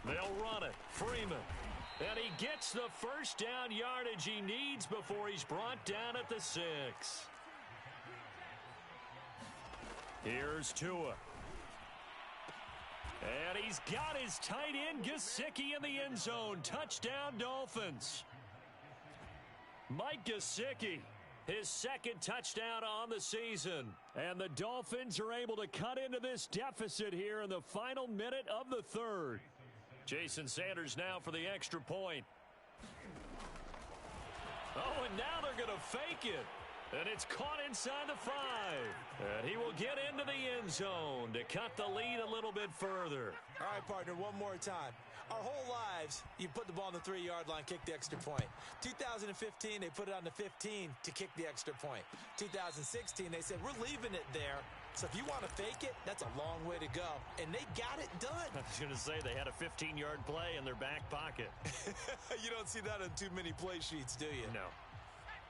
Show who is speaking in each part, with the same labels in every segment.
Speaker 1: They'll run it. Freeman. And he gets the first down yardage he needs before he's brought down at the 6. Here's Tua. And he's got his tight end Gesicki in the end zone. Touchdown, Dolphins. Mike Gesicki, his second touchdown on the season. And the Dolphins are able to cut into this deficit here in the final minute of the third. Jason Sanders now for the extra point. Oh, and now they're going to fake it. And it's caught inside the 5. And he will get into the end zone to cut the lead a little bit further.
Speaker 2: All right, partner, one more time. Our whole lives, you put the ball on the 3-yard line, kick the extra point. 2015, they put it on the 15 to kick the extra point. 2016, they said, we're leaving it there. So if you want to fake it, that's a long way to go. And they got it done.
Speaker 1: I was going to say they had a 15-yard play in their back pocket.
Speaker 2: You don't see that on too many play sheets, do you?
Speaker 1: No.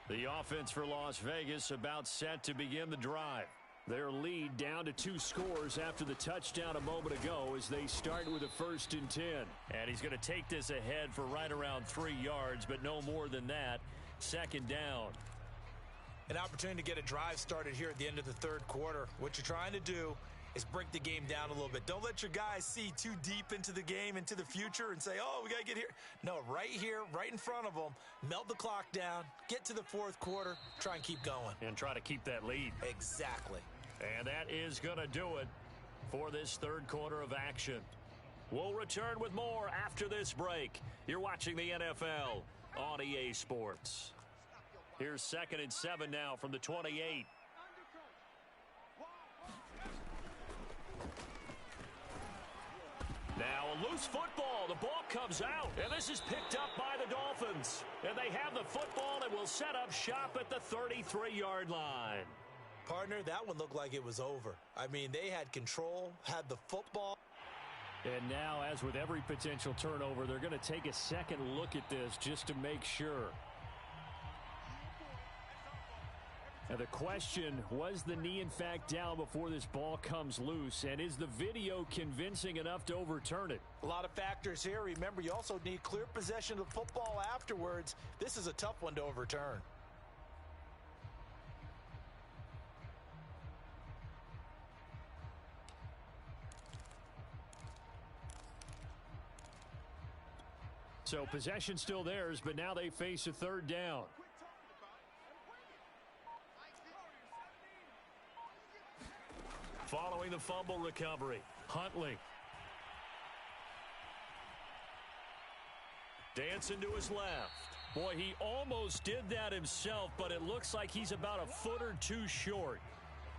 Speaker 1: The offense for Las Vegas about set to begin the drive. Their lead down to 2 scores after the touchdown a moment ago as they start with a 1st and 10. And he's going to take this ahead for right around 3 yards, but no more than that. 2nd down.
Speaker 2: An opportunity to get a drive started here at the end of the third quarter. What you're trying to do is break the game down a little bit. Don't let your guys see too deep into the game, into the future, and say, oh, we got to get here. No, right here, right in front of them, melt the clock down, get to the fourth quarter, try and keep going.
Speaker 1: And try to keep that lead.
Speaker 2: Exactly.
Speaker 1: And that is going to do it for this third quarter of action. We'll return with more after this break. You're watching the NFL on EA Sports. Here's 2nd and 7 now from the 28. Now a loose football. The ball comes out, and this is picked up by the Dolphins. And they have the football and will set up shop at the 33-yard line.
Speaker 2: Partner, that one looked like it was over. I mean, they had control, had the football.
Speaker 1: And now, as with every potential turnover, they're going to take a second look at this just to make sure. Now the question, was the knee in fact down before this ball comes loose? And is the video convincing enough to overturn it?
Speaker 2: A lot of factors here. Remember, you also need clear possession of the football afterwards. This is a tough one to overturn.
Speaker 1: So possession still theirs, but now they face a 3rd down. Following the fumble recovery, Huntley. Dancing to his left. Boy, he almost did that himself, but it looks like he's about a foot or 2 short.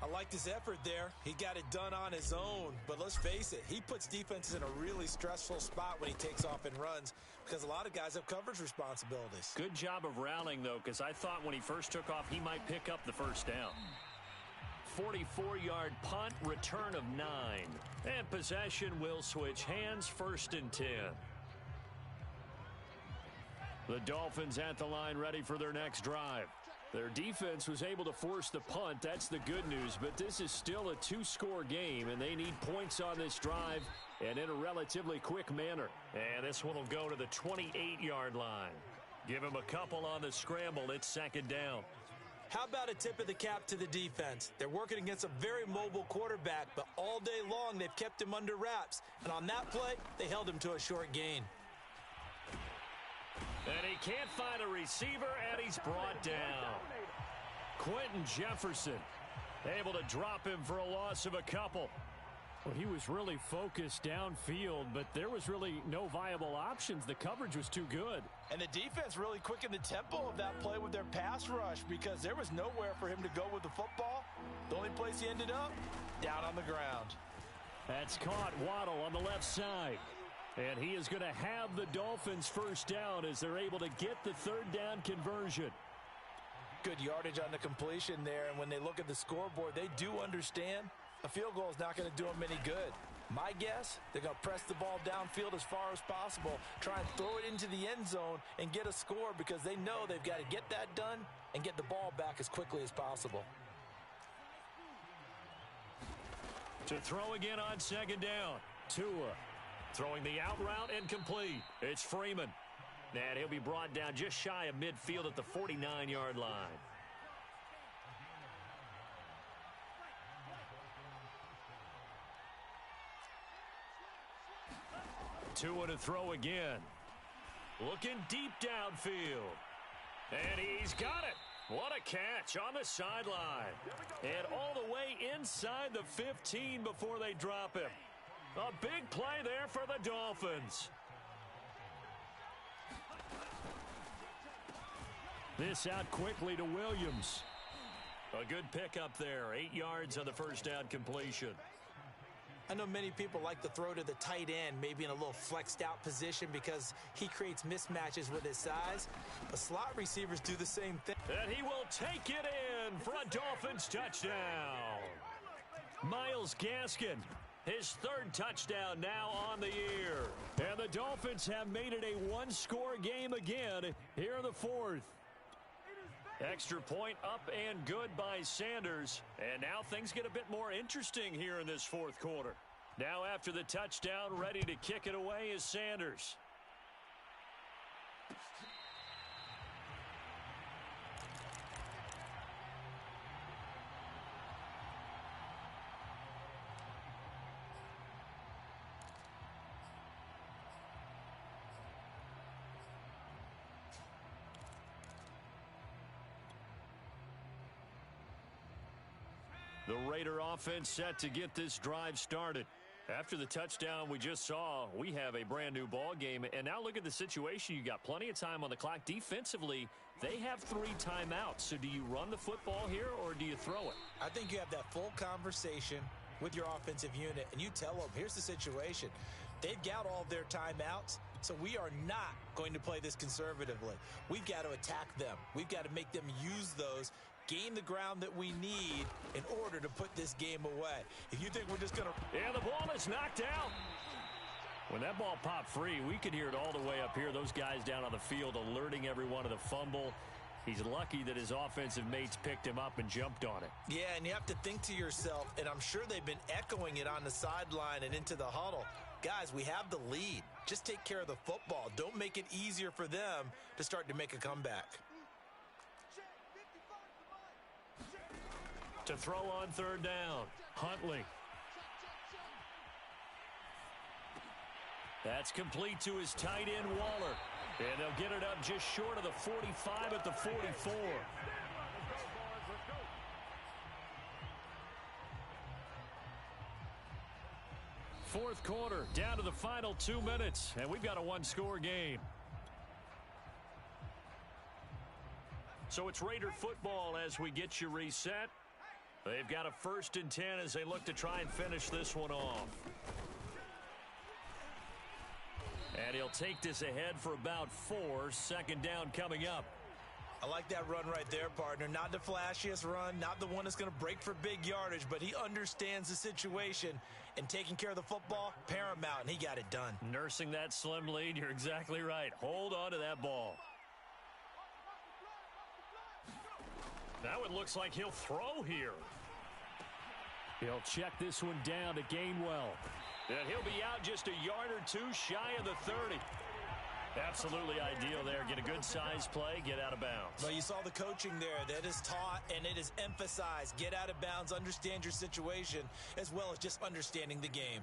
Speaker 2: I liked his effort there. He got it done on his own. But let's face it, he puts defenses in a really stressful spot when he takes off and runs because a lot of guys have coverage responsibilities.
Speaker 1: Good job of rallying, though, because I thought when he first took off, he might pick up the first down. 44-yard punt, return of 9. And possession will switch hands, 1st and 10. The Dolphins at the line ready for their next drive. Their defense was able to force the punt. That's the good news, but this is still a 2-score game, and they need points on this drive and in a relatively quick manner. And this one will go to the 28-yard line. Give him a couple on the scramble. It's 2nd down.
Speaker 2: How about a tip of the cap to the defense? They're working against a very mobile quarterback, but all day long they've kept him under wraps. And on that play, they held him to a short gain.
Speaker 1: And he can't find a receiver, and he's brought down. Quentin Jefferson able to drop him for a loss of a couple. Well, he was really focused downfield, but there was really no viable options. The coverage was too good.
Speaker 2: And the defense really quickened the tempo of that play with their pass rush because there was nowhere for him to go with the football. The only place he ended up, down on the ground.
Speaker 1: That's caught. Waddle on the left side. And he is going to have the Dolphins first down as they're able to get the 3rd down conversion.
Speaker 2: Good yardage on the completion there, and when they look at the scoreboard, they do understand a field goal is not going to do them any good. My guess, they're going to press the ball downfield as far as possible, try and throw it into the end zone and get a score because they know they've got to get that done and get the ball back as quickly as possible.
Speaker 1: To throw again on 2nd down, Tua. Throwing the out route and complete. It's Freeman. And he'll be brought down just shy of midfield at the 49-yard line. 2 to throw again. Looking deep downfield. And he's got it. What a catch on the sideline. And all the way inside the 15 before they drop him. A big play there for the Dolphins. This out quickly to Williams. A good pickup there. 8 yards on the first down completion.
Speaker 2: I know many people like to throw to the tight end, maybe in a little flexed out position because he creates mismatches with his size. But slot receivers do the same thing.
Speaker 1: And he will take it in for a Dolphins touchdown. Myles Gaskin, his 3rd touchdown now on the year. And the Dolphins have made it a one-score game again here in the 4th. Extra point up and good by Sanders. And now things get a bit more interesting here in this 4th quarter. Now after the touchdown, ready to kick it away is Sanders. The Raider offense set to get this drive started. After the touchdown we just saw, we have a brand new ball game. And now look at the situation. You got plenty of time on the clock. Defensively, they have 3 timeouts. So do you run the football here or do you throw it?
Speaker 2: I think you have that full conversation with your offensive unit, and you tell them, here's the situation. They've got all of their timeouts, so we are not going to play this conservatively. We've got to attack them. We've got to make them use those, gain the ground that we need in order to put this game away. If you think we're just going to...
Speaker 1: And the ball is knocked out. When that ball popped free, we could hear it all the way up here. Those guys down on the field alerting everyone of the fumble. He's lucky that his offensive mates picked him up and jumped on it.
Speaker 2: Yeah, and you have to think to yourself, and I'm sure they've been echoing it on the sideline and into the huddle. Guys, we have the lead. Just take care of the football. Don't make it easier for them to start to make a comeback.
Speaker 1: To throw on 3rd down, Huntley. That's complete to his tight end, Waller. And they'll get it up just short of the 45 at the 44. Fourth quarter, down to the final 2 minutes, and we've got a one-score game. So it's Raider football as we get you reset. They've got a 1st and 10 as they look to try and finish this one off. And he'll take this ahead for about 4. 2nd down coming up.
Speaker 2: I like that run right there, partner. Not the flashiest run, not the one that's going to break for big yardage, but he understands the situation, and taking care of the football, paramount, and he got it done.
Speaker 1: Nursing that slim lead, you're exactly right. Hold on to that ball. Now it looks like he'll throw here. He'll check this one down to Gainwell. And he'll be out just a yard or 2 shy of the 30. Absolutely ideal there. Get a good size play, get out of bounds.
Speaker 2: Well, you saw the coaching there. That is taught and it is emphasized. Get out of bounds, understand your situation, as well as just understanding the game.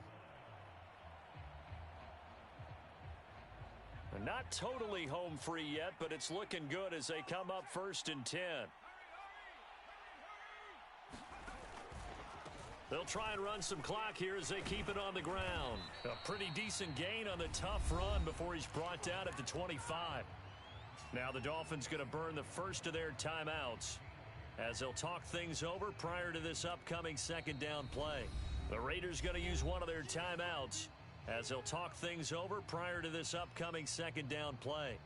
Speaker 1: Not totally home free yet, but it's looking good as they come up 1st and 10. They'll try and run some clock here as they keep it on the ground. A pretty decent gain on the tough run before he's brought down at the 25. Now the Dolphins going to burn the first of their timeouts as they'll talk things over prior to this upcoming 2nd down play. The Raiders going to use one of their timeouts as they'll talk things over prior to this upcoming 2nd down play.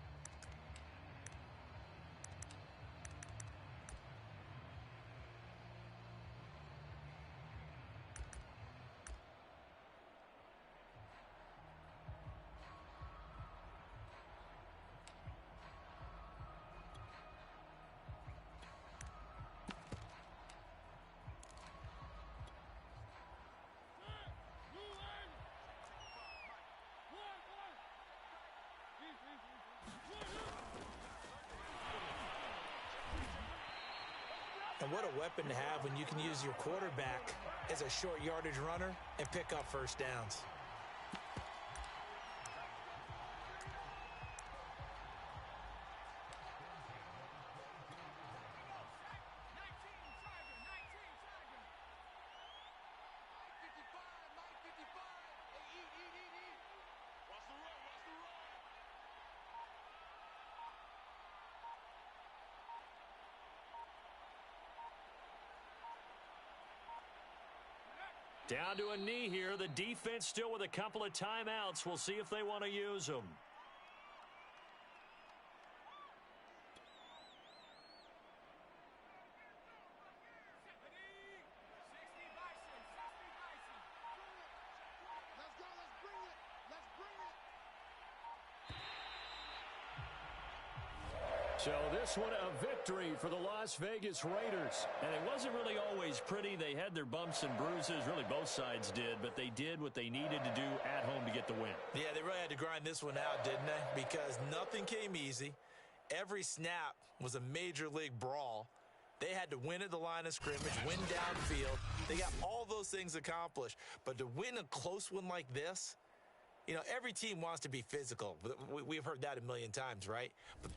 Speaker 2: And what a weapon to have when you can use your quarterback as a short yardage runner and pick up first downs.
Speaker 1: Down to a knee here. The defense still with a couple of timeouts. We'll see if they want to use them. So this one a victory for the Las Vegas Raiders. And it wasn't really always pretty. They had their bumps and bruises. Really both sides did. But they did what they needed to do at home to get the win.
Speaker 2: Yeah, they really had to grind this one out, didn't they? Because nothing came easy. Every snap was a major league brawl. They had to win at the line of scrimmage, win downfield. They got all those things accomplished. But to win a close one like this, you know, every team wants to be physical. We've heard that a million times, right? But